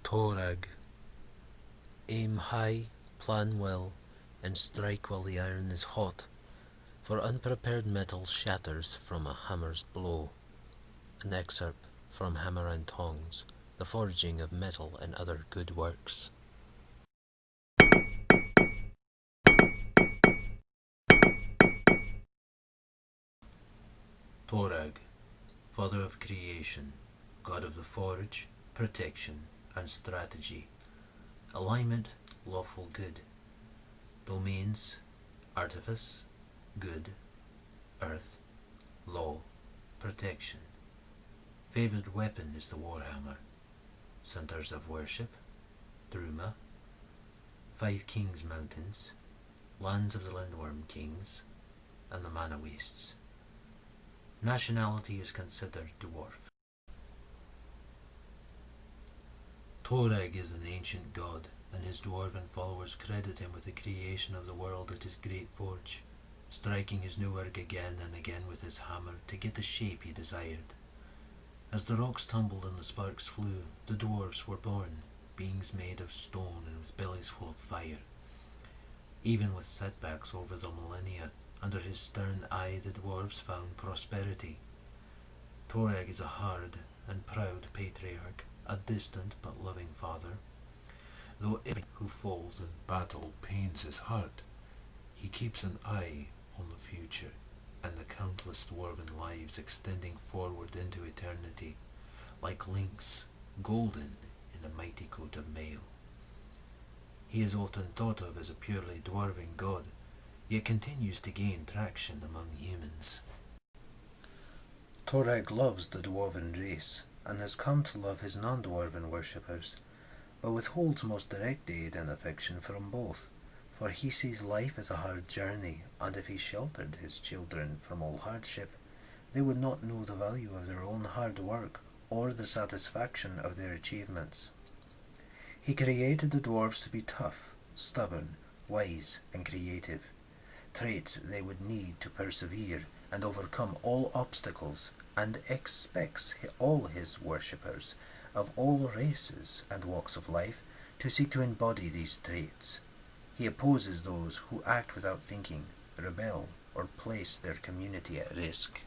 Torag. Aim high, plan well, and strike while the iron is hot, for unprepared metal shatters from a hammer's blow. An excerpt from Hammer and Tongs, the forging of metal and other good works. Torag, father of creation, god of the forge, protection, and strategy. Alignment, lawful good. Domains, artifice, good, earth, law, protection. Favoured weapon is the warhammer. Centres of worship, Druma, 5 Kings Mountains, lands of the Lindworm Kings, and the Mana Wastes. Nationality is considered dwarf. Torag is an ancient god, and his dwarven followers credit him with the creation of the world at his great forge, striking his new work again and again with his hammer to get the shape he desired. As the rocks tumbled and the sparks flew, the dwarves were born, beings made of stone and with bellies full of fire. Even with setbacks over the millennia, under his stern eye the dwarves found prosperity. Torag is a hard and proud patriarch, a distant but loving father. Though every who falls in battle pains his heart, he keeps an eye on the future and the countless dwarven lives extending forward into eternity, like links golden in a mighty coat of mail. He is often thought of as a purely dwarven god, yet continues to gain traction among humans. Torag loves the dwarven race, and has come to love his non-dwarven worshippers, but withholds most direct aid and affection from both, for he sees life as a hard journey, and if he sheltered his children from all hardship, they would not know the value of their own hard work or the satisfaction of their achievements. He created the dwarves to be tough, stubborn, wise, and creative, traits they would need to persevere and overcome all obstacles, and expects all his worshippers of all races and walks of life to seek to embody these traits. He opposes those who act without thinking, rebel, or place their community at risk.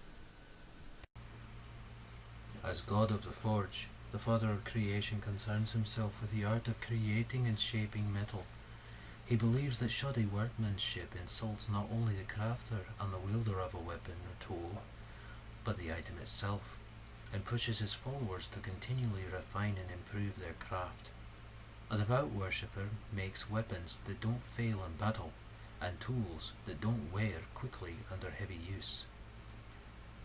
As god of the forge, the father of creation concerns himself with the art of creating and shaping metal. He believes that shoddy workmanship insults not only the crafter and the wielder of a weapon or tool, but the item itself, and pushes his followers to continually refine and improve their craft. A devout worshipper makes weapons that don't fail in battle, and tools that don't wear quickly under heavy use.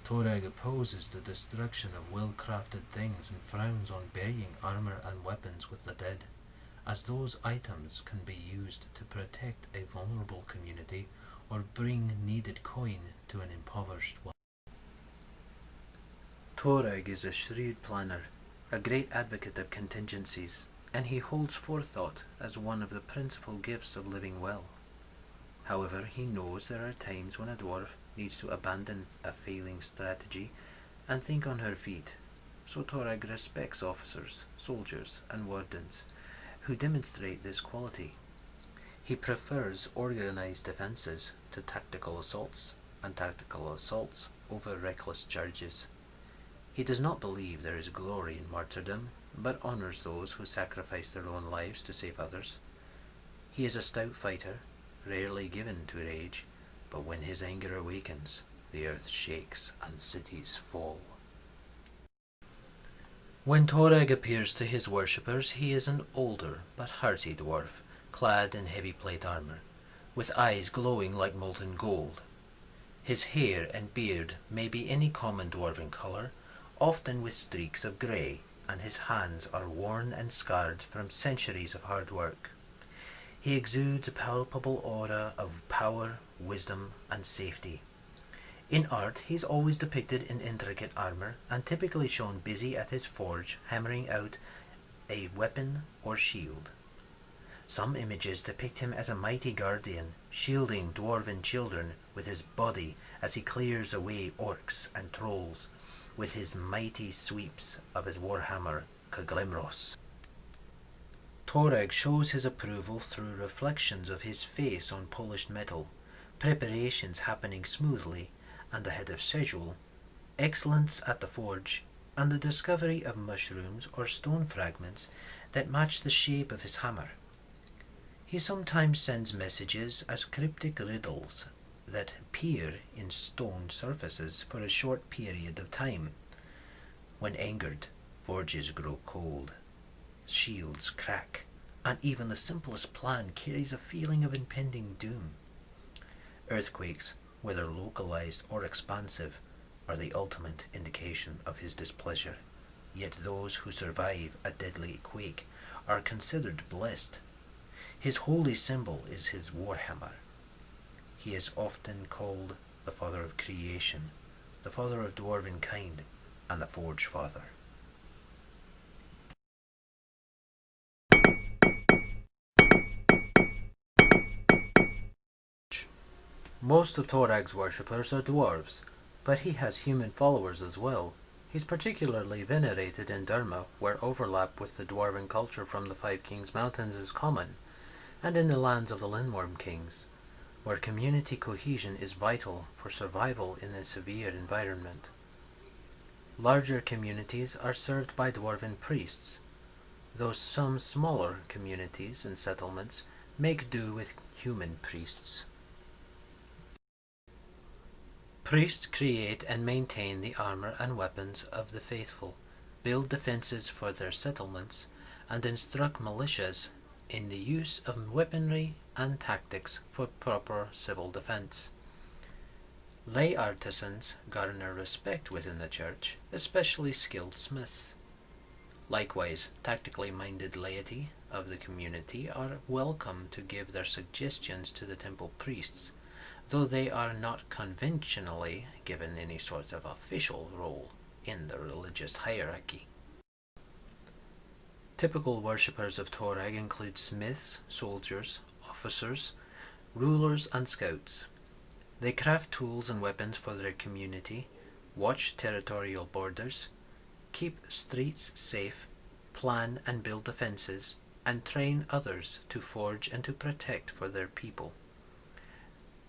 Torag opposes the destruction of well-crafted things and frowns on burying armour and weapons with the dead, as those items can be used to protect a vulnerable community or bring needed coin to an impoverished one. Torag is a shrewd planner, a great advocate of contingencies, and he holds forethought as one of the principal gifts of living well. However, he knows there are times when a dwarf needs to abandon a failing strategy and think on her feet, so Torag respects officers, soldiers, and wardens who demonstrate this quality. He prefers organized defenses to tactical assaults, and tactical assaults over reckless charges. He does not believe there is glory in martyrdom, but honors those who sacrifice their own lives to save others. He is a stout fighter, rarely given to rage, but when his anger awakens, the earth shakes and cities fall. When Torag appears to his worshippers, he is an older but hearty dwarf, clad in heavy plate armour, with eyes glowing like molten gold. His hair and beard may be any common dwarven colour, often with streaks of grey, and his hands are worn and scarred from centuries of hard work. He exudes a palpable aura of power, wisdom, and safety. In art, he is always depicted in intricate armour, and typically shown busy at his forge, hammering out a weapon or shield. Some images depict him as a mighty guardian, shielding dwarven children with his body as he clears away orcs and trolls with his mighty sweeps of his warhammer Kaglimros. Torag shows his approval through reflections of his face on polished metal, preparations happening smoothly and ahead of schedule, excellence at the forge, and the discovery of mushrooms or stone fragments that match the shape of his hammer. He sometimes sends messages as cryptic riddles that appear in stone surfaces for a short period of time. When angered, forges grow cold, shields crack, and even the simplest plan carries a feeling of impending doom. Earthquakes, whether localized or expansive, are the ultimate indication of his displeasure, yet those who survive a deadly quake are considered blessed. His holy symbol is his warhammer. He is often called the Father of Creation, the Father of Dwarven kind, and the Forge Father. Most of Torag's worshippers are dwarves, but he has human followers as well. He's particularly venerated in Derma, where overlap with the Dwarven culture from the Five Kings Mountains is common, and in the lands of the Lindworm Kings, where community cohesion is vital for survival in a severe environment. Larger communities are served by Dwarven priests, though some smaller communities and settlements make do with human priests. Priests create and maintain the armor and weapons of the faithful, build defenses for their settlements, and instruct militias in the use of weaponry and tactics for proper civil defense. Lay artisans garner respect within the church, especially skilled smiths. Likewise, tactically minded laity of the community are welcome to give their suggestions to the temple priests, though they are not conventionally given any sort of official role in the religious hierarchy. Typical worshippers of Torag include smiths, soldiers, officers, rulers, and scouts. They craft tools and weapons for their community, watch territorial borders, keep streets safe, plan and build defenses, and train others to forge and to protect for their people.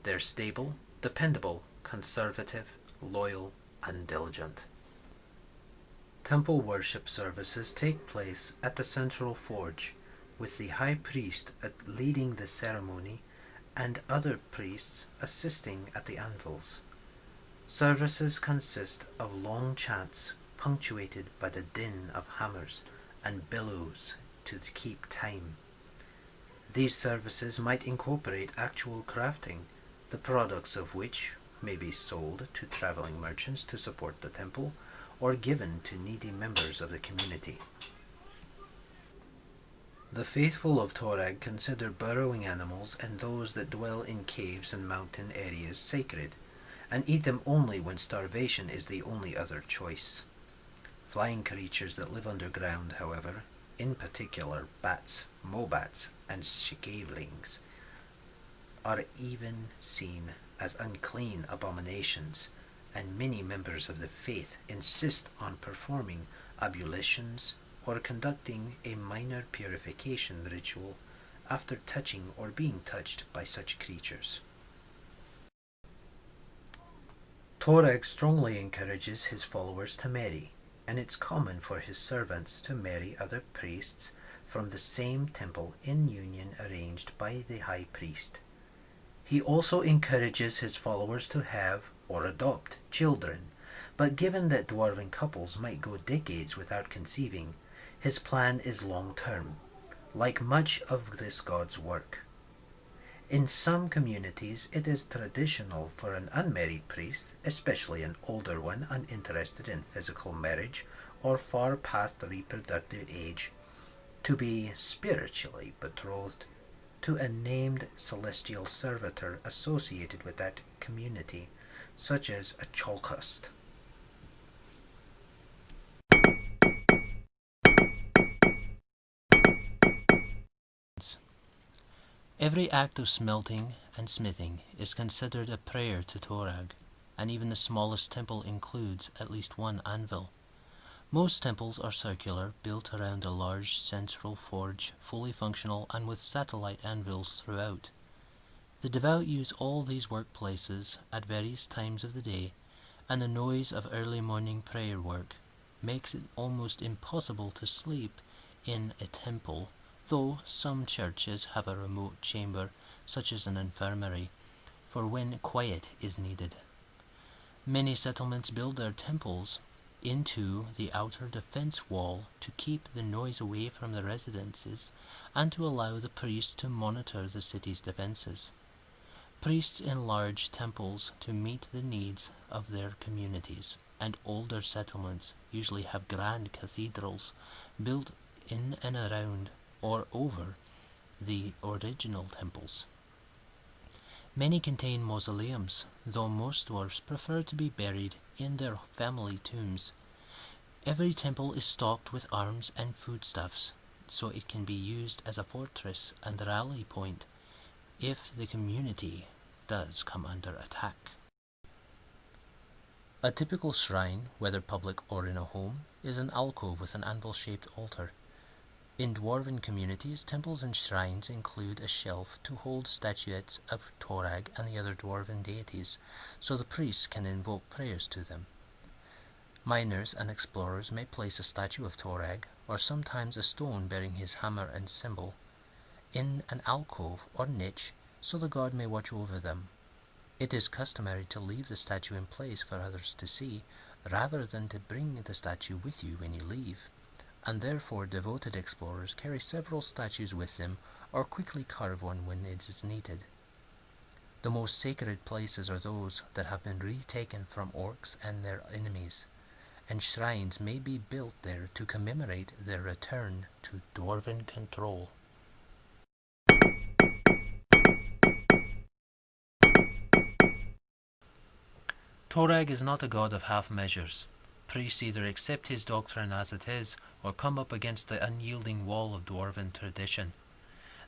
They're stable, dependable, conservative, loyal, and diligent. Temple worship services take place at the central forge, with the high priest leading the ceremony and other priests assisting at the anvils. Services consist of long chants punctuated by the din of hammers and bellows to keep time. These services might incorporate actual crafting, the products of which may be sold to traveling merchants to support the temple, or given to needy members of the community. The faithful of Torag consider burrowing animals and those that dwell in caves and mountain areas sacred, and eat them only when starvation is the only other choice. Flying creatures that live underground, however, in particular bats, mobats, and skavelings, are even seen as unclean abominations, and many members of the faith insist on performing ablutions or conducting a minor purification ritual after touching or being touched by such creatures. Torag strongly encourages his followers to marry, and it's common for his servants to marry other priests from the same temple in union arranged by the high priest. He also encourages his followers to have or adopt children, but given that dwarven couples might go decades without conceiving, his plan is long-term, like much of this god's work. In some communities, it is traditional for an unmarried priest, especially an older one uninterested in physical marriage or far past reproductive age, to be spiritually betrothed to a named celestial servitor associated with that community, such as a chalkust. Every act of smelting and smithing is considered a prayer to Torag, and even the smallest temple includes at least one anvil. Most temples are circular, built around a large central forge, fully functional and with satellite anvils throughout. The devout use all these workplaces at various times of the day, and the noise of early morning prayer work makes it almost impossible to sleep in a temple, though some churches have a remote chamber, such as an infirmary, for when quiet is needed. Many settlements build their temples into the outer defense wall to keep the noise away from the residences and to allow the priests to monitor the city's defenses. Priests enlarge temples to meet the needs of their communities, and older settlements usually have grand cathedrals built in and around or over the original temples. Many contain mausoleums, though most dwarves prefer to be buried in their family tombs. Every temple is stocked with arms and foodstuffs, so it can be used as a fortress and rally point if the community does come under attack. A typical shrine, whether public or in a home, is an alcove with an anvil-shaped altar. In dwarven communities, temples and shrines include a shelf to hold statuettes of Torag and the other dwarven deities, so the priests can invoke prayers to them. Miners and explorers may place a statue of Torag, or sometimes a stone bearing his hammer and symbol, in an alcove or niche so the god may watch over them. It is customary to leave the statue in place for others to see, rather than to bring the statue with you when you leave, and therefore devoted explorers carry several statues with them or quickly carve one when it is needed. The most sacred places are those that have been retaken from orcs and their enemies, and shrines may be built there to commemorate their return to dwarven control. Torag is not a god of half measures. Priests either accept his doctrine as it is, or come up against the unyielding wall of dwarven tradition.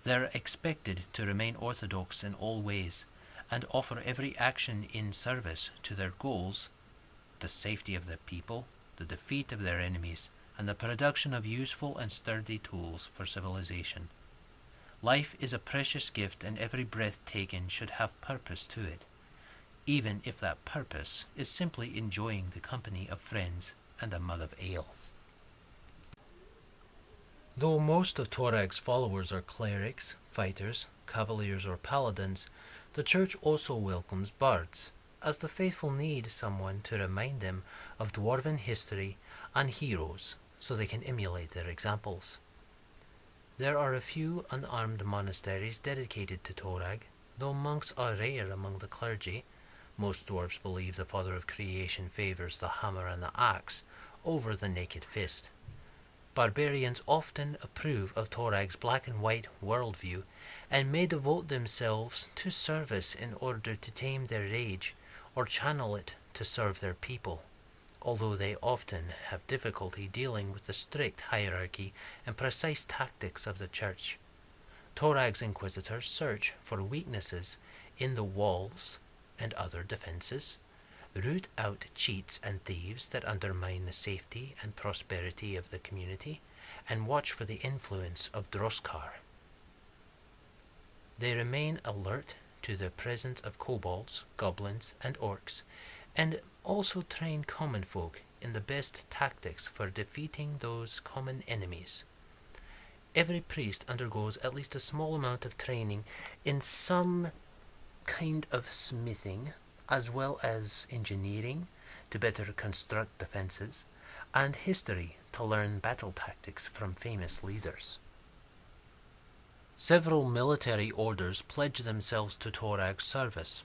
They are expected to remain orthodox in all ways, and offer every action in service to their goals: the safety of their people, the defeat of their enemies, and the production of useful and sturdy tools for civilization. Life is a precious gift, and every breath taken should have purpose to it, even if that purpose is simply enjoying the company of friends and a mug of ale. Though most of Torag's followers are clerics, fighters, cavaliers or paladins, the church also welcomes bards, as the faithful need someone to remind them of dwarven history and heroes so they can emulate their examples. There are a few unarmed monasteries dedicated to Torag, though monks are rare among the clergy. Most dwarves believe the Father of Creation favors the hammer and the axe over the naked fist. Barbarians often approve of Torag's black and white worldview and may devote themselves to service in order to tame their rage or channel it to serve their people, although they often have difficulty dealing with the strict hierarchy and precise tactics of the church. Torag's inquisitors search for weaknesses in the walls and other defenses, root out cheats and thieves that undermine the safety and prosperity of the community, and watch for the influence of Droskar. They remain alert to the presence of kobolds, goblins, and orcs, and also train common folk in the best tactics for defeating those common enemies. Every priest undergoes at least a small amount of training in some kind of smithing, as well as engineering to better construct defenses, and history to learn battle tactics from famous leaders. Several military orders pledge themselves to Torag's service.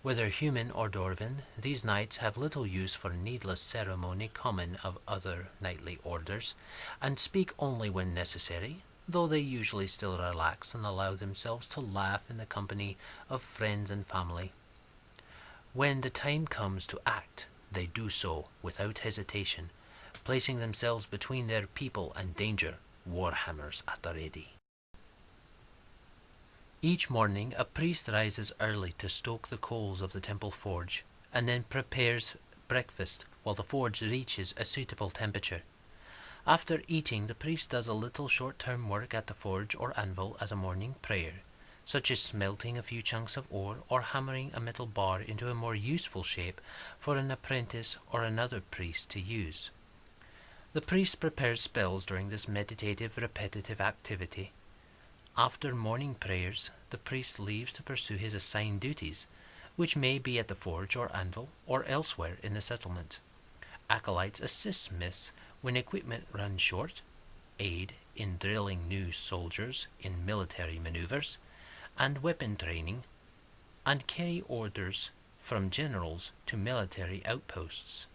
Whether human or dwarven, these knights have little use for needless ceremony common of other knightly orders, and speak only when necessary, though they usually still relax and allow themselves to laugh in the company of friends and family. When the time comes to act, they do so without hesitation, placing themselves between their people and danger, warhammers at the ready. Each morning a priest rises early to stoke the coals of the temple forge, and then prepares breakfast while the forge reaches a suitable temperature. After eating, the priest does a little short-term work at the forge or anvil as a morning prayer, such as smelting a few chunks of ore or hammering a metal bar into a more useful shape for an apprentice or another priest to use. The priest prepares spells during this meditative, repetitive activity. After morning prayers, the priest leaves to pursue his assigned duties, which may be at the forge or anvil or elsewhere in the settlement. Acolytes assist smiths when equipment runs short, aid in drilling new soldiers in military maneuvers and weapon training, and carry orders from generals to military outposts,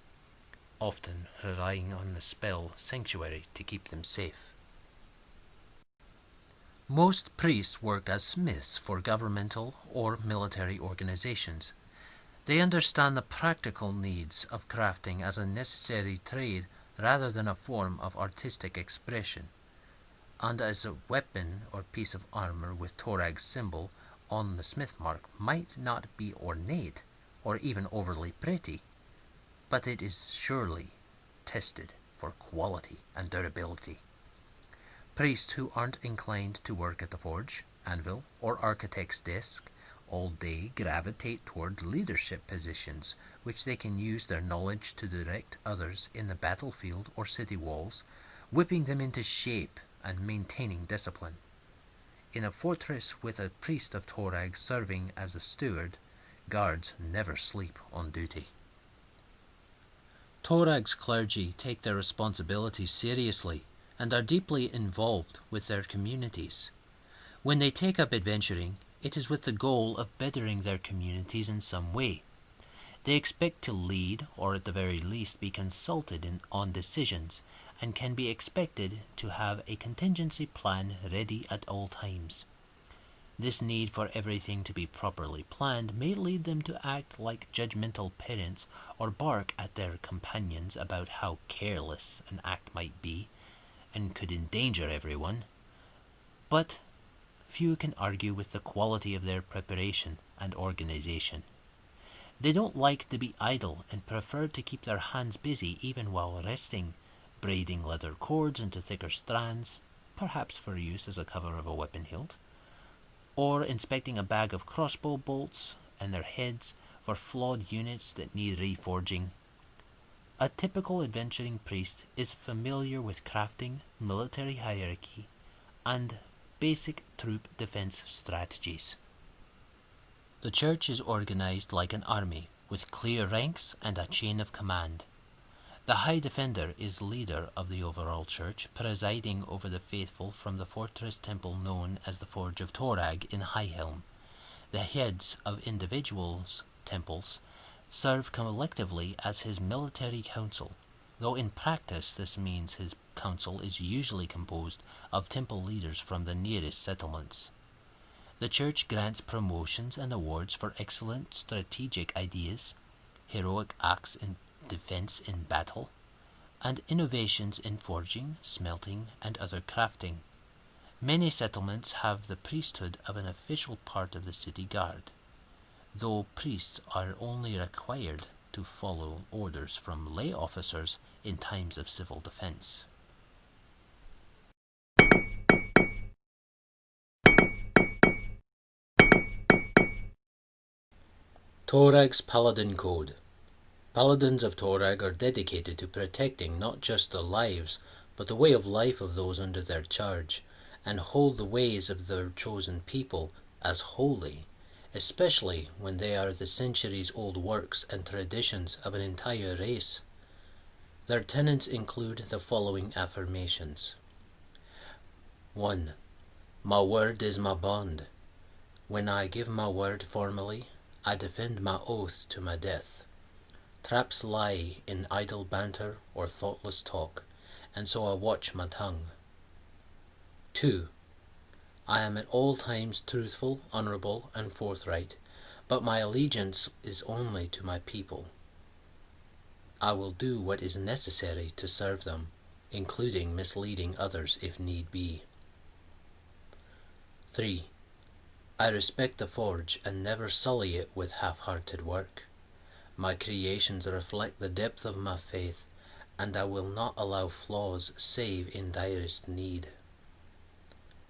often relying on the spell sanctuary to keep them safe. Most priests work as smiths for governmental or military organizations. They understand the practical needs of crafting as a necessary trade rather than a form of artistic expression, and as a weapon or piece of armor with Torag's symbol on the smith mark might not be ornate or even overly pretty, but it is surely tested for quality and durability. Priests who aren't inclined to work at the forge, anvil, or architect's desk all day gravitate toward leadership positions, which they can use their knowledge to direct others in the battlefield or city walls, whipping them into shape and maintaining discipline. In a fortress with a priest of Torag serving as a steward, guards never sleep on duty. Torag's clergy take their responsibilities seriously and are deeply involved with their communities. When they take up adventuring, it is with the goal of bettering their communities in some way. They expect to lead, or at the very least be consulted on decisions, and can be expected to have a contingency plan ready at all times. This need for everything to be properly planned may lead them to act like judgmental parents or bark at their companions about how careless an act might be and could endanger everyone. But few can argue with the quality of their preparation and organization. They don't like to be idle and prefer to keep their hands busy even while resting, braiding leather cords into thicker strands, perhaps for use as a cover of a weapon hilt, or inspecting a bag of crossbow bolts and their heads for flawed units that need reforging. A typical adventuring priest is familiar with crafting, military hierarchy, and basic troop defense strategies. The church is organized like an army, with clear ranks and a chain of command. The High Defender is leader of the overall church, presiding over the faithful from the fortress temple known as the Forge of Torag in Highhelm. The heads of individuals' temples serve collectively as his military council, though in practice this means his council is usually composed of temple leaders from the nearest settlements. The church grants promotions and awards for excellent strategic ideas, heroic acts in defense in battle, and innovations in forging, smelting, and other crafting. Many settlements have the priesthood of an official part of the city guard, though priests are only required to follow orders from lay officers in times of civil defense. Torag's Paladin Code. Paladins of Torag are dedicated to protecting not just the lives, but the way of life of those under their charge, and hold the ways of their chosen people as holy, especially when they are the centuries-old works and traditions of an entire race. Their tenets include the following affirmations. 1. My word is my bond. When I give my word formally, I defend my oath to my death. Traps lie in idle banter or thoughtless talk, and so I watch my tongue. 2. I am at all times truthful, honourable, and forthright, but my allegiance is only to my people. I will do what is necessary to serve them, including misleading others if need be. 3. I respect the forge and never sully it with half-hearted work. My creations reflect the depth of my faith, and I will not allow flaws save in direst need.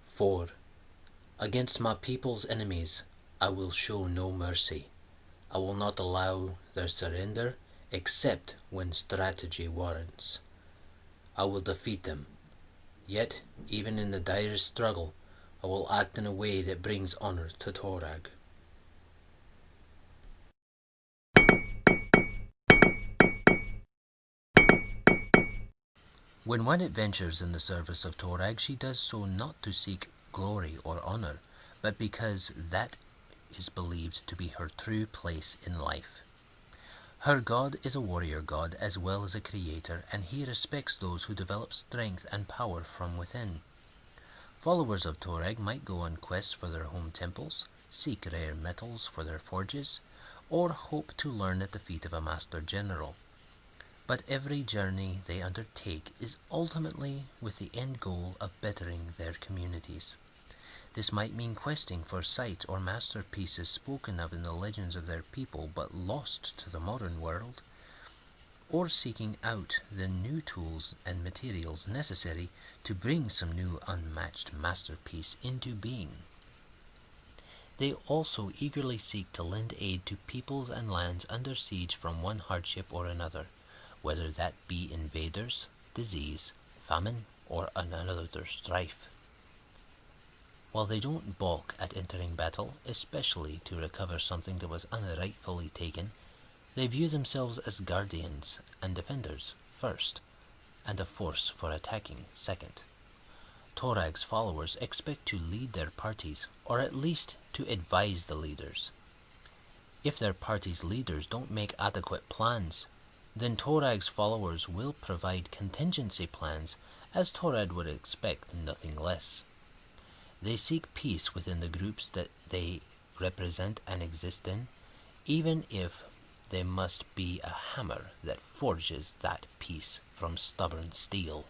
4. Against my people's enemies I will show no mercy. I will not allow their surrender except when strategy warrants. I will defeat them. Yet, even in the direst struggle, I will act in a way that brings honor to Torag. When one adventures in the service of Torag, she does so not to seek glory or honor, but because that is believed to be her true place in life. Her god is a warrior god as well as a creator, and he respects those who develop strength and power from within. Followers of Torag might go on quests for their home temples, seek rare metals for their forges, or hope to learn at the feet of a master general. But every journey they undertake is ultimately with the end goal of bettering their communities. This might mean questing for sites or masterpieces spoken of in the legends of their people but lost to the modern world, or seeking out the new tools and materials necessary to bring some new unmatched masterpiece into being. They also eagerly seek to lend aid to peoples and lands under siege from one hardship or another, whether that be invaders, disease, famine, or another strife. While they don't balk at entering battle, especially to recover something that was unrightfully taken, they view themselves as guardians and defenders first, and a force for attacking second. Torag's followers expect to lead their parties, or at least to advise the leaders. If their party's leaders don't make adequate plans, then Torag's followers will provide contingency plans, as Torag would expect nothing less. They seek peace within the groups that they represent and exist in, even if there must be a hammer that forges that peace from stubborn steel.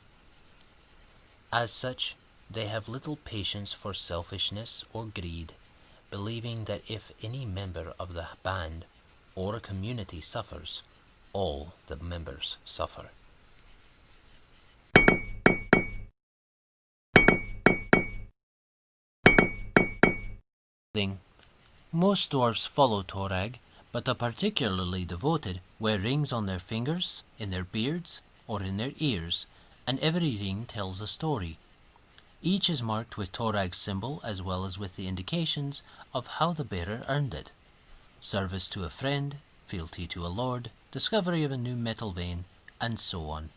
As such, they have little patience for selfishness or greed, believing that if any member of the band or a community suffers, all the members suffer. Most dwarves follow Torag, but the particularly devoted wear rings on their fingers, in their beards, or in their ears, and every ring tells a story. Each is marked with Torag's symbol as well as with the indications of how the bearer earned it: service to a friend, fealty to a lord, discovery of a new metal vein, and so on.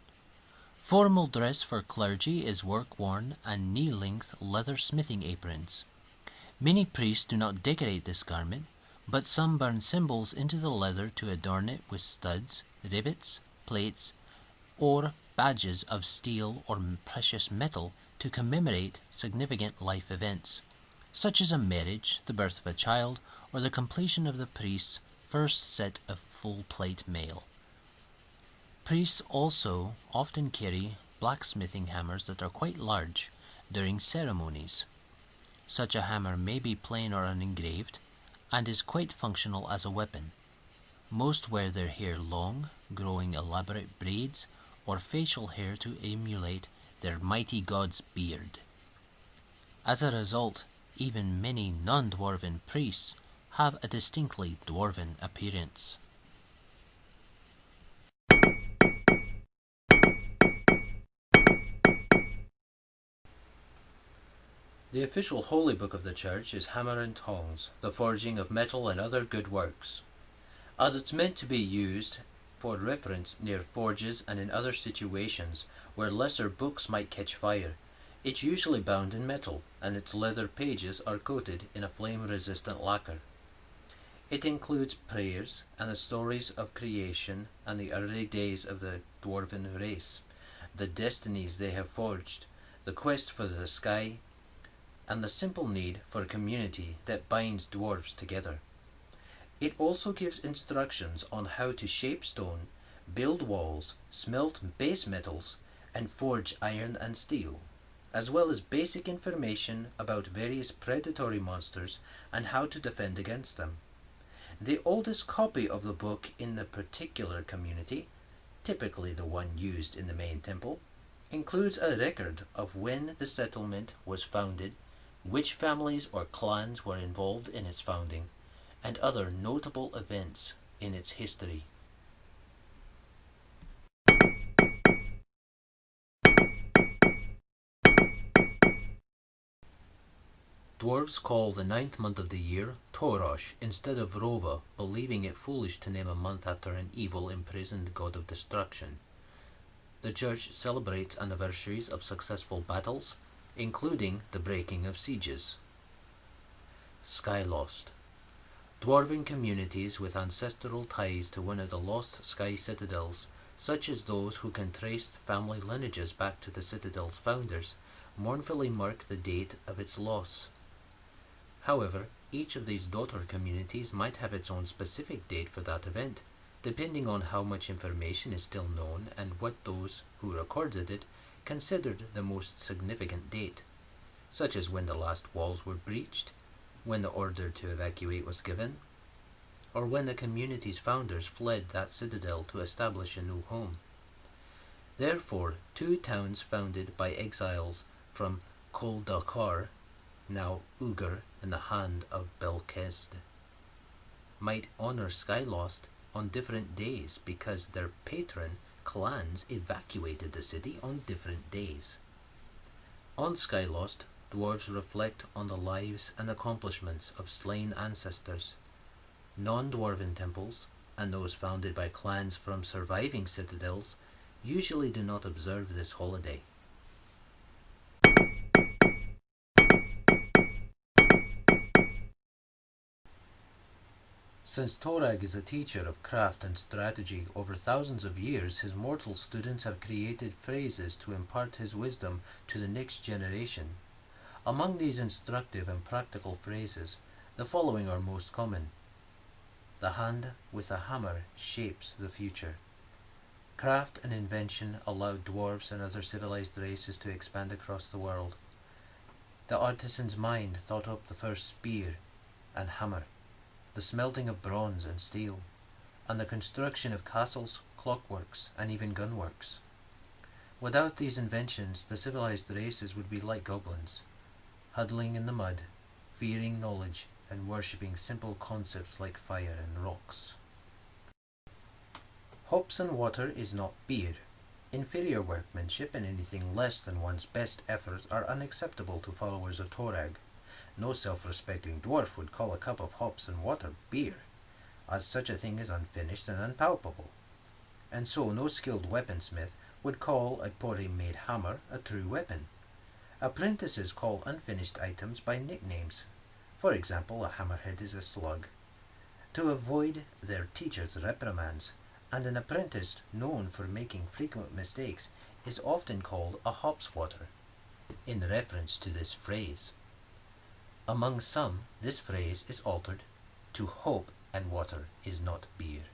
Formal dress for clergy is work-worn and knee-length leather smithing aprons. Many priests do not decorate this garment, but some burn symbols into the leather to adorn it with studs, rivets, plates, or badges of steel or precious metal to commemorate significant life events, such as a marriage, the birth of a child, or the completion of the priest's first set of full-plate mail. Priests also often carry blacksmithing hammers that are quite large during ceremonies. Such a hammer may be plain or unengraved, and is quite functional as a weapon. Most wear their hair long, growing elaborate braids, or facial hair to emulate their mighty god's beard. As a result, even many non-dwarven priests have a distinctly dwarven appearance. The official holy book of the church is Hammer and Tongs, the forging of metal and other good works. As it's meant to be used for reference near forges and in other situations where lesser books might catch fire, it's usually bound in metal, and its leather pages are coated in a flame-resistant lacquer. It includes prayers and the stories of creation and the early days of the dwarven race, the destinies they have forged, the quest for the sky, and the simple need for a community that binds dwarves together. It also gives instructions on how to shape stone, build walls, smelt base metals, and forge iron and steel, as well as basic information about various predatory monsters and how to defend against them. The oldest copy of the book in the particular community, typically the one used in the main temple, includes a record of when the settlement was founded, which families or clans were involved in its founding, and other notable events in its history. Dwarves call the 9th month of the year Torosh instead of Rova, believing it foolish to name a month after an evil imprisoned god of destruction. The church celebrates anniversaries of successful battles, including the breaking of sieges. Sky Lost. Dwarven communities with ancestral ties to one of the lost sky citadels, such as those who can trace family lineages back to the citadel's founders, mournfully mark the date of its loss. However, each of these daughter communities might have its own specific date for that event, depending on how much information is still known and what those who recorded it considered the most significant date, such as when the last walls were breached, when the order to evacuate was given, or when the community's founders fled that citadel to establish a new home. Therefore, 2 towns founded by exiles from Kol Dakar, now Ugar in the hand of Belkesd, might honor Skylost on different days because their patron clans evacuated the city on different days. On Skylost, dwarves reflect on the lives and accomplishments of slain ancestors. Non-dwarven temples, and those founded by clans from surviving citadels, usually do not observe this holiday. Since Torag is a teacher of craft and strategy, over thousands of years his mortal students have created phrases to impart his wisdom to the next generation. Among these instructive and practical phrases, the following are most common. The hand with a hammer shapes the future. Craft and invention allowed dwarves and other civilized races to expand across the world. The artisan's mind thought up the first spear and hammer, the smelting of bronze and steel, and the construction of castles, clockworks, and even gunworks. Without these inventions, the civilized races would be like goblins, huddling in the mud, fearing knowledge, and worshipping simple concepts like fire and rocks. Hops and water is not beer. Inferior workmanship and anything less than one's best effort are unacceptable to followers of Torag. No self-respecting dwarf would call a cup of hops and water beer, as such a thing is unfinished and unpalpable. And so no skilled weaponsmith would call a poorly-made hammer a true weapon. Apprentices call unfinished items by nicknames. For example, a hammerhead is a slug, to avoid their teacher's reprimands, and an apprentice known for making frequent mistakes is often called a hopswatter, in reference to this phrase. Among some, this phrase is altered to hope and water is not beer.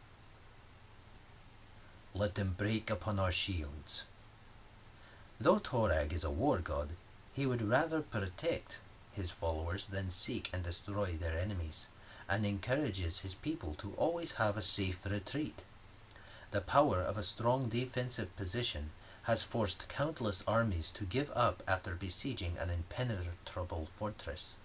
Let them break upon our shields. Though Torag is a war god, he would rather protect his followers than seek and destroy their enemies, and encourages his people to always have a safe retreat. The power of a strong defensive position has forced countless armies to give up after besieging an impenetrable fortress.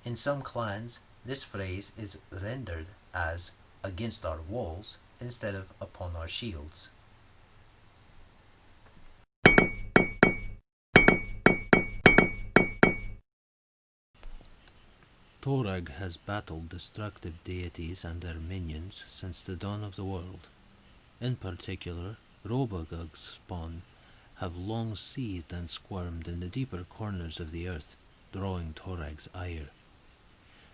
In some clans, this phrase is rendered as against our walls instead of upon our shields. Torag has battled destructive deities and their minions since the dawn of the world. In particular, Robogug's spawn have long seethed and squirmed in the deeper corners of the earth, drawing Torag's ire.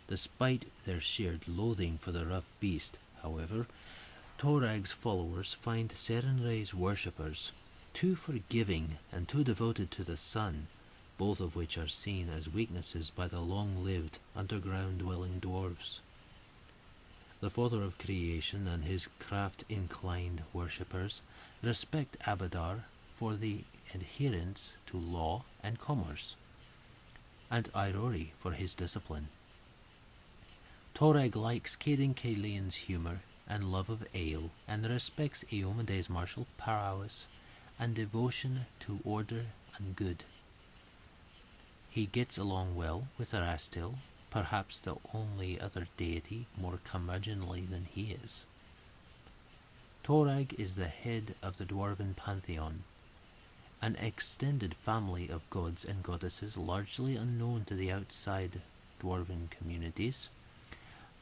Despite their shared loathing for the rough beast, however, Torag's followers find Serenray's worshippers too forgiving and too devoted to the sun, both of which are seen as weaknesses by the long-lived underground-dwelling dwarves. The Father of Creation and his craft-inclined worshippers respect Abadar for the adherence to law and commerce, and Irori for his discipline. Torag likes Caden Caelian's humour and love of ale, and respects Eomede's martial prowess and devotion to order and good. He gets along well with Erastil, perhaps the only other deity more curmudgeonly than he is. Torag is the head of the Dwarven pantheon, an extended family of gods and goddesses largely unknown to the outside Dwarven communities,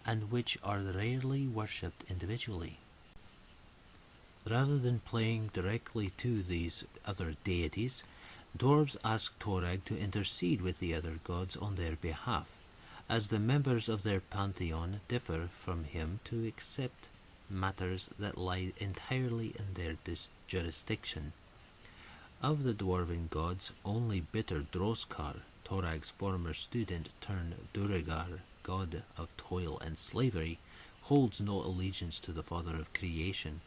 and which are rarely worshipped individually. Rather than playing directly to these other deities, dwarves ask Torag to intercede with the other gods on their behalf, as the members of their pantheon differ from him to accept matters that lie entirely in their jurisdiction. Of the dwarven gods, only bitter Droskar, Torag's former student turned Duragar, god of toil and slavery, holds no allegiance to the Father of Creation.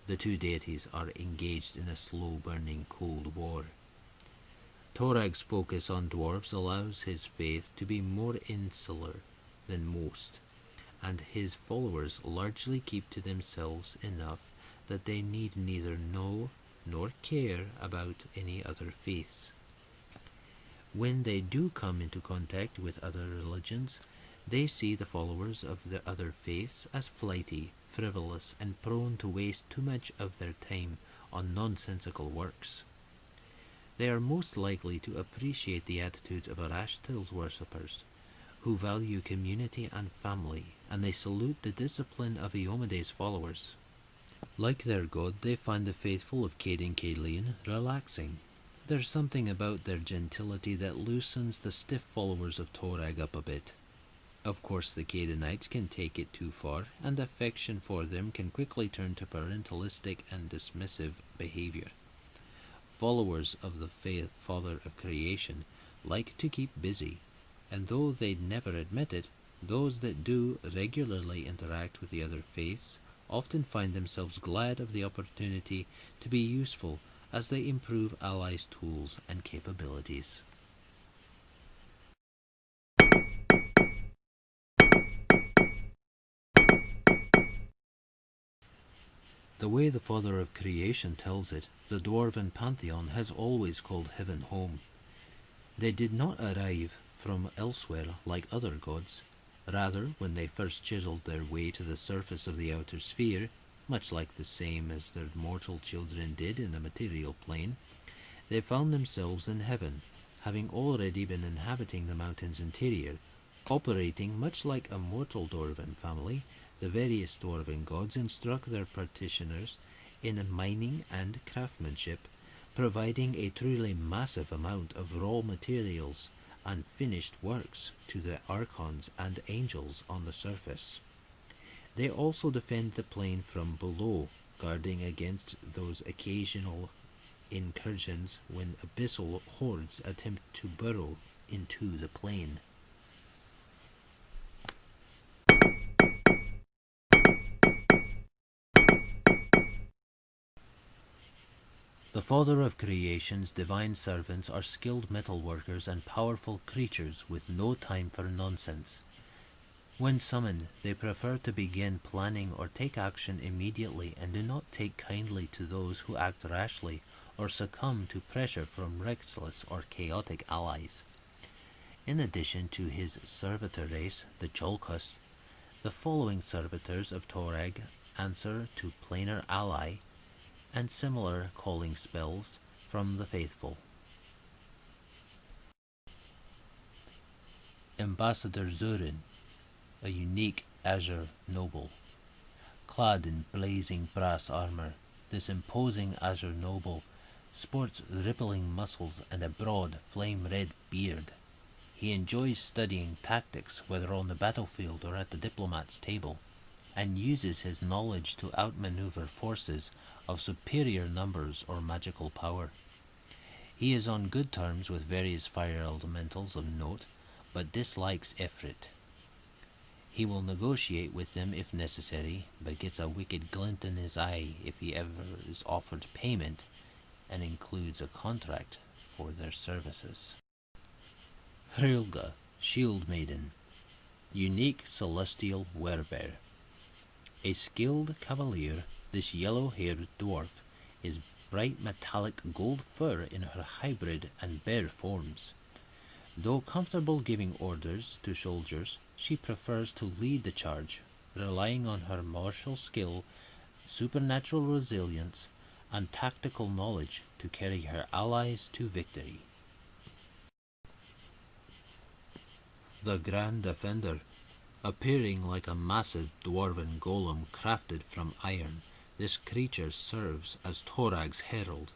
The two deities are engaged in a slow-burning cold war. Torag's focus on dwarves allows his faith to be more insular than most, and his followers largely keep to themselves enough that they need neither know nor care about any other faiths. When they do come into contact with other religions, they see the followers of the other faiths as flighty, frivolous, and prone to waste too much of their time on nonsensical works. They are most likely to appreciate the attitudes of Erastil's worshippers, who value community and family, and they salute the discipline of Eomede's followers. Like their god, they find the faithful of Caden Caelian relaxing. There's something about their gentility that loosens the stiff followers of Torag up a bit. Of course, the Cadenites can take it too far, and affection for them can quickly turn to parentalistic and dismissive behavior. Followers of the Father of Creation like to keep busy, and though they'd never admit it, those that do regularly interact with the other faiths often find themselves glad of the opportunity to be useful as they improve allies' tools and capabilities. The way the Father of Creation tells it, the Dwarven pantheon has always called heaven home. They did not arrive from elsewhere like other gods. Rather, when they first chiseled their way to the surface of the outer sphere, much like the same as their mortal children did in the material plane, they found themselves in heaven, having already been inhabiting the mountain's interior. Operating much like a mortal Dwarven family, the various Dwarven gods instruct their practitioners in mining and craftsmanship, providing a truly massive amount of raw materials and finished works to the archons and angels on the surface. They also defend the plane from below, guarding against those occasional incursions when abyssal hordes attempt to burrow into the plane. The Father of Creation's divine servants are skilled metalworkers and powerful creatures with no time for nonsense. When summoned, they prefer to begin planning or take action immediately and do not take kindly to those who act rashly or succumb to pressure from reckless or chaotic allies. In addition to his servitor race, the Cholkust, the following servitors of Torag answer to Planar ally and similar calling spells from the faithful. Ambassador Zurin, a unique azure noble. Clad in blazing brass armor, this imposing azure noble sports rippling muscles and a broad flame-red beard. He enjoys studying tactics, whether on the battlefield or at the diplomat's table, and uses his knowledge to outmaneuver forces of superior numbers or magical power. He is on good terms with various fire elementals of note, but dislikes Ifrit. He will negotiate with them if necessary, but gets a wicked glint in his eye if he ever is offered payment, and includes a contract for their services. Hrilga, Shield Maiden. Unique celestial werebear. A skilled cavalier, this yellow-haired dwarf is bright metallic gold fur in her hybrid and bear forms. Though comfortable giving orders to soldiers, she prefers to lead the charge, relying on her martial skill, supernatural resilience, and tactical knowledge to carry her allies to victory. The Grand Defender. Appearing like a massive dwarven golem crafted from iron, this creature serves as Torag's herald.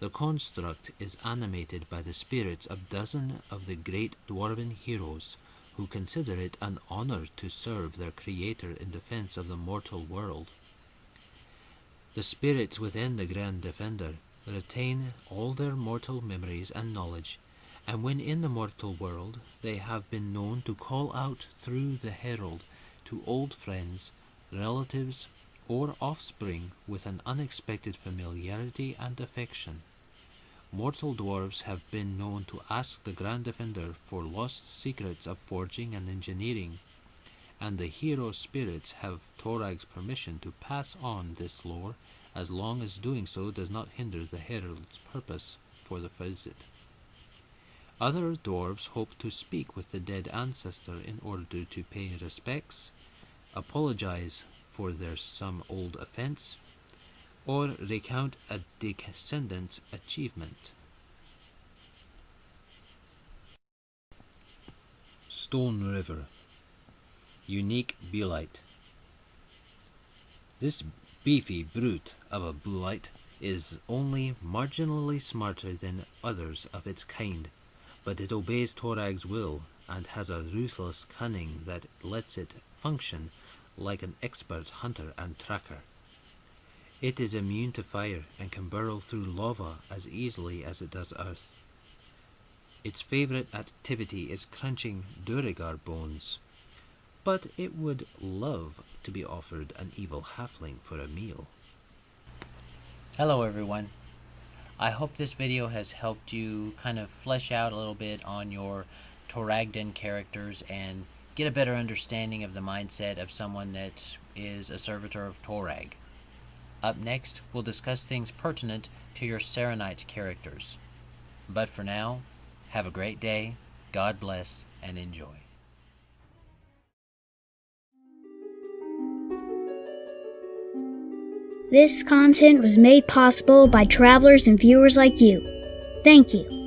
The construct is animated by the spirits of a dozen of the great dwarven heroes who consider it an honor to serve their creator in defense of the mortal world. The spirits within the Grand Defender retain all their mortal memories and knowledge, and when in the mortal world, they have been known to call out through the herald to old friends, relatives, or offspring with an unexpected familiarity and affection. Mortal dwarves have been known to ask the Grand Defender for lost secrets of forging and engineering, and the hero spirits have Torag's permission to pass on this lore as long as doing so does not hinder the herald's purpose for the visit. Other dwarves hope to speak with the dead ancestor in order to pay respects, apologize for their some old offense, or recount a descendant's achievement. Stone River. Unique Belite. This beefy brute of a Belite is only marginally smarter than others of its kind, but it obeys Torag's will and has a ruthless cunning that lets it function like an expert hunter and tracker. It is immune to fire and can burrow through lava as easily as it does earth. Its favorite activity is crunching Duragar bones, but it would love to be offered an evil halfling for a meal. Hello everyone. I hope this video has helped you kind of flesh out a little bit on your Toragdan characters and get a better understanding of the mindset of someone that is a servitor of Torag. Up next, we'll discuss things pertinent to your Serenite characters. But for now, have a great day, God bless, and enjoy. This content was made possible by travelers and viewers like you. Thank you.